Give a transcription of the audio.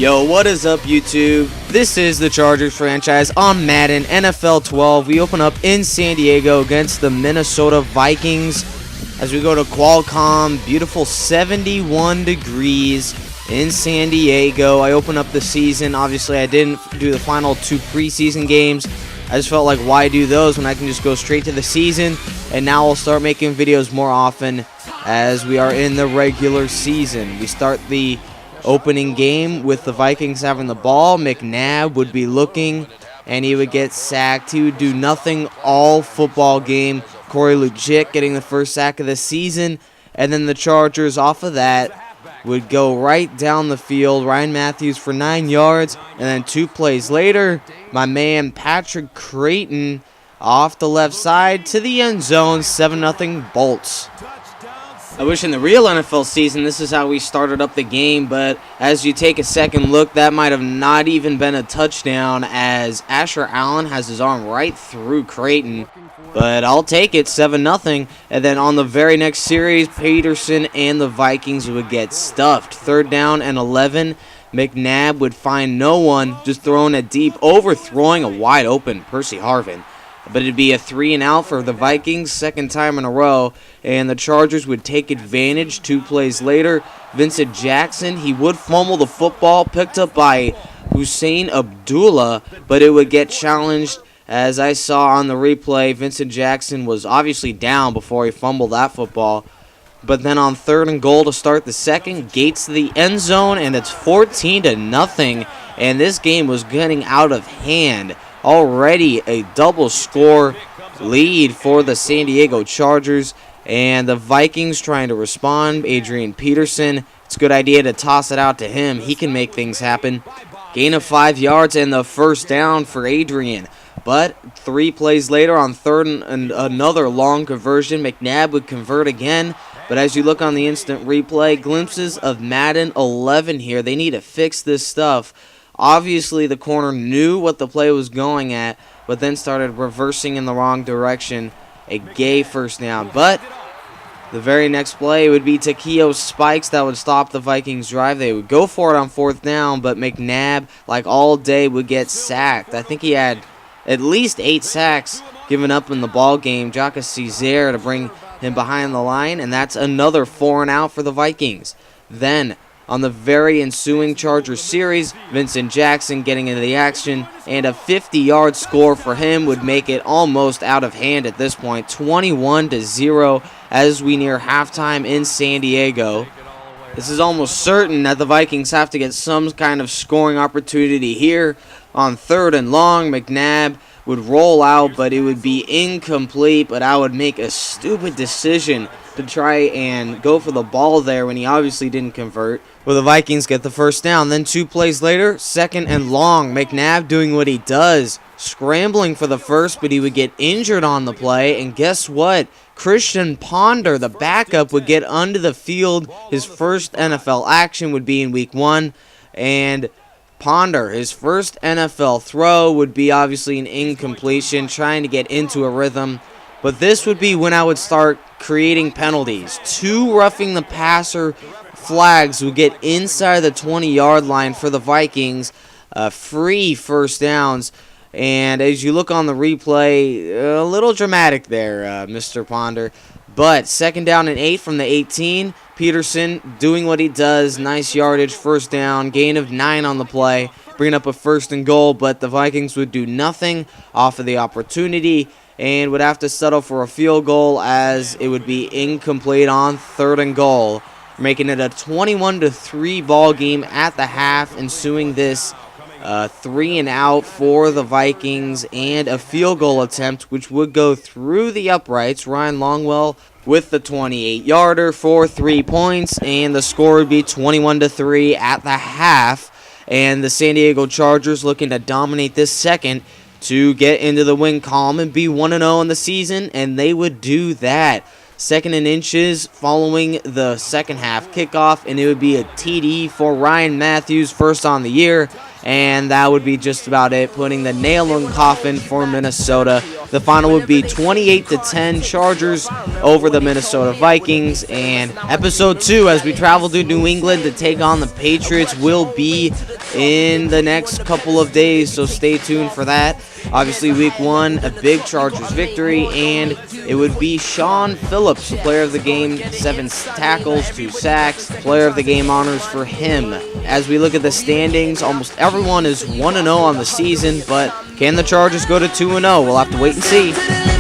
Yo, what is up, YouTube? This is the Chargers franchise on Madden NFL 12. We open up in San Diego against the Minnesota Vikings as we go to Qualcomm. Beautiful 71 degrees in San Diego. I open up the season. Obviously, I didn't do the final 2 preseason games. I just felt like, why do those when I can just go straight to the season? And now I'll start making videos more often as we are in the regular season. We start the opening game with the Vikings having the ball. McNabb would be looking, and he would get sacked. He would do nothing all football game. Corey Lujic getting the first sack of the season, and then the Chargers off of that would go right down the field. Ryan Mathews for 9 yards, and then 2 plays later, my man Patrick Creighton off the left side to the end zone, 7-0 Bolts. I wish in the real NFL season this is how we started up the game, but as you take a second look, that might have not even been a touchdown as Asher Allen has his arm right through Creighton. But I'll take it, 7-0. And then on the very next series, Peterson and the Vikings would get stuffed. 3rd down and 11. McNabb would find no one, just throwing it deep, overthrowing a wide open Percy Harvin. But it'd be a 3-and-out for the Vikings, 2nd time in a row, and the Chargers would take advantage. 2 plays later, Vincent Jackson, he would fumble the football, picked up by Hussein Abdullah, but it would get challenged. As I saw on the replay, Vincent Jackson was obviously down before he fumbled that football. But then on 3rd and goal to start the second, Gates to the end zone, and it's 14-0, and this game was getting out of hand. Already a double score lead for the San Diego Chargers, and the Vikings trying to respond. Adrian Peterson, it's a good idea to toss it out to him. He can make things happen. Gain of 5 yards and the 1st down for Adrian. But 3 plays later on 3rd and another long conversion, McNabb would convert again. But as you look on the instant replay, glimpses of Madden 11 here. They need to fix this stuff. Obviously, the corner knew what the play was going at, but then started reversing in the wrong direction. A gay 1st down. But the very next play would be Takeo Spikes that would stop the Vikings drive. They would go for it on 4th down, but McNabb, like all day, would get sacked. I think he had at least 8 sacks given up in the ball game. Jacques Césaire to bring him behind the line, and that's another 4-and-out for the Vikings. Then, on the very ensuing Chargers series, Vincent Jackson getting into the action, and a 50-yard score for him would make it almost out of hand at this point, 21-0 as we near halftime in San Diego. This is almost certain that the Vikings have to get some kind of scoring opportunity here. On 3rd and long, McNabb would roll out, but it would be incomplete, but I would make a stupid decision to try and go for the ball there when he obviously didn't convert. Well, the Vikings get the 1st down. Then 2 plays later, 2nd and long. McNabb doing what he does, scrambling for the first, but he would get injured on the play. And guess what? Christian Ponder, the backup, would get onto the field. His first NFL action would be in Week 1. And Ponder, his first NFL throw would be obviously an incompletion, trying to get into a rhythm. But this would be when I would start creating penalties. 2 roughing the passer flags would get inside the 20-yard line for the Vikings. Free 1st downs. And as you look on the replay, a little dramatic there, Mr. Ponder. But 2nd down and 8 from the 18. Peterson doing what he does. Nice yardage, 1st down. Gain of 9 on the play. Bringing up a 1st and goal, but the Vikings would do nothing off of the opportunity and would have to settle for a field goal as it would be incomplete on 3rd and goal, making it a 21-3 ball game at the half, ensuing this 3-and-out for the Vikings and a field goal attempt which would go through the uprights. Ryan Longwell with the 28-yarder for 3 points, and the score would be 21-3 at the half. And the San Diego Chargers looking to dominate this second to get into the win column and be 1-0 in the season, and they would do that. 2nd and inches following the second half kickoff, and it would be a TD for Ryan Mathews, 1st on the year, and that would be just about it, putting the nail in the coffin for Minnesota. The final would be 28-10 Chargers over the Minnesota Vikings, and episode 2, as we travel to New England to take on the Patriots, will be in the next couple of days, so stay tuned for that. Obviously, week 1, a big Chargers victory, and it would be Sean Phillips, player of the game, 7 tackles, 2 sacks, player of the game honors for him. As we look at the standings, almost everyone is 1-0 on the season, but can the Chargers go to 2-0? We'll have to wait and see.